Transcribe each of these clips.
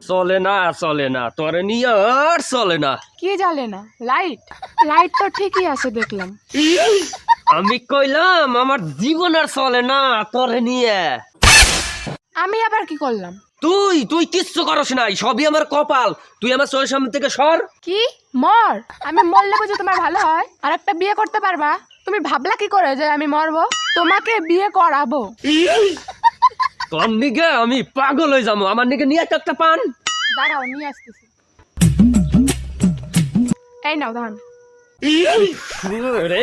চলে না তোরে নিয়ে আর চলে না। কি জ্বালে না? লাইট তো ঠিকই আছে দেখলাম। আমি কইলাম আমার জীবন আর চলে না তোরে নিয়ে। আমি আবার কি করলাম? তুই কিচ্ছু করস নাই, সবই আমার কপাল। তুই আমার চোখের সামনে থেকে সর। কি মর? আমি মরলে বুঝি তোমার ভালো হয়? আর একটা বিয়ে করতে পারবা? তুমি ভাবলা কি করে যে আমি মরবো? তোমাকে বিয়ে করাবো। তোর নিকে আমি পাগল হয়ে যাবো। আমার নিকে নিয়ে একটা পান। দাঁড়াও, নিয়ে আসতেছি। এই নাও ধান। রে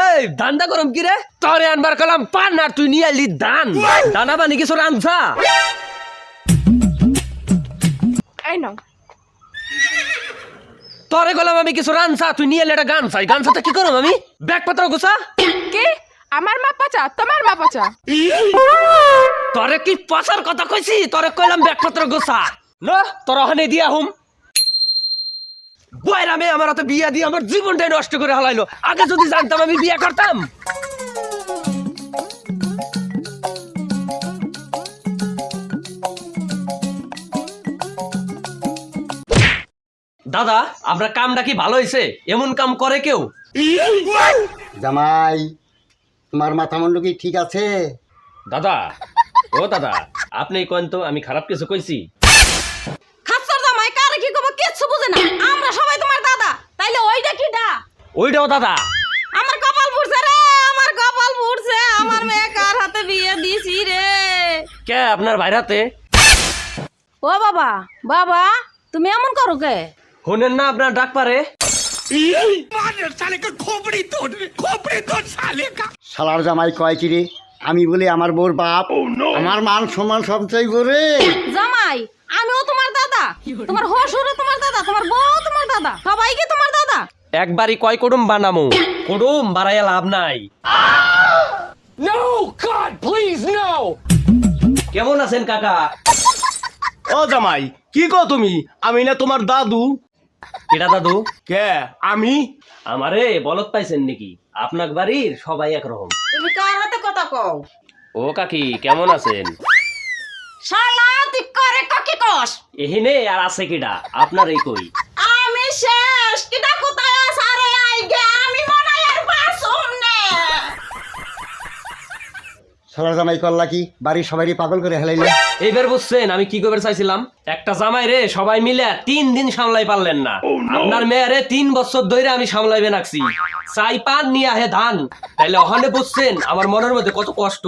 এই ধান্দা করম কি রে? তোরে আনবার কলাম পান আর তুই নিয়ে এলি ধান। দানা বানি কিছু রান্ধা? এই নাও। তোরে গেলাম আমি কিছু রানছা, তুই নিয়ে এলে একটা গান চাই। গান চাতে কি করম আমি? ব্যাগ পত্র গোছা। কি? আমার মা পচা, তোমার মা পচা? তোরে কি পচার কথা কইছি? তোরে কইলাম ব্যাগ পত্র গোছা। না তোর ওখানে দিয়া হুম বয়রা মেয়ে আমার হাতে বিয়া দিয়ে আমার জীবনটাই নষ্ট করে হালাইলো। আগে যদি জানতাম আমি বিয়ে করতাম। দাদা আপনার কামটা কি ভালো হয়েছে? এমন কাম করে কেউ? জামাই, তোমার মাথা মুন্ডু কি ঠিক আছে? দাদা ও দাদা আপনি কোন তো আমি খারাপ কিছু কইছি? খাচ্ছর জামাই কারে কি কব কিচ্ছু বুঝে না। আমরা সবাই তোমার দাদা, তাইলে ওইটা কি দা? ওইটাও দাদা। আমার কপাল পুড়ছে রে, আমার কপাল পুড়ছে। আমার মেয়ে কার হাতে বিয়ে দিছি রে? কে আপনার ভাইরাতে? ও বাবা, বাবা তুমি এমন করো কে? শোনেন না আপনার ডাক পারে? শালার জামাই কয় কি রে? আমি বলি আমার বউর বাপ, আমার মান সম্মান সব চাইব রে। জামাই আমিও তোমার দাদা, তোমার হসুরও তোমার দাদা, তোমার বউ তোমার দাদা, সবাই কি তোমার দাদা? একবারই কয় কুটুম বানামু? কুটুম বাড়াইয়া লাভ নাই। কেমন আছেন কাকা? ও জামাই কি কও তুমি? আমি না তোমার দাদু। কেডা দাদু? কে আমি? আমারে বলত পাইছেন নাকি? আপনার বাড়ির সবাই একরকম। তুমি কার হাতে কথা কও? ও কাকি কেমন আছেন? শালা তুই করে ককি কস? এহিনে আর আছে কিডা? আপনার এই কই? আমি শেষ। কিটা কোথায় আছে? আরে আইগে আমি মনে হয় আর বাসুম নে। শালার জামাই করলা কি? বাড়ির সবাই পাগল করে হেলাইলে। এইবার বুঝছেন আমি কি করতে চাইছিলাম? একটা জামাই রে সবাই মিলে 3 দিন সামলাই পারলেন না। আপনার মেয়েরে 3 বছর ধরে আমি সামলাইবে নাকছি। চাই পান নিয়ে আহে ধান। তাইলে ওখানে বুঝছেন আমার মনের মধ্যে কত কষ্ট।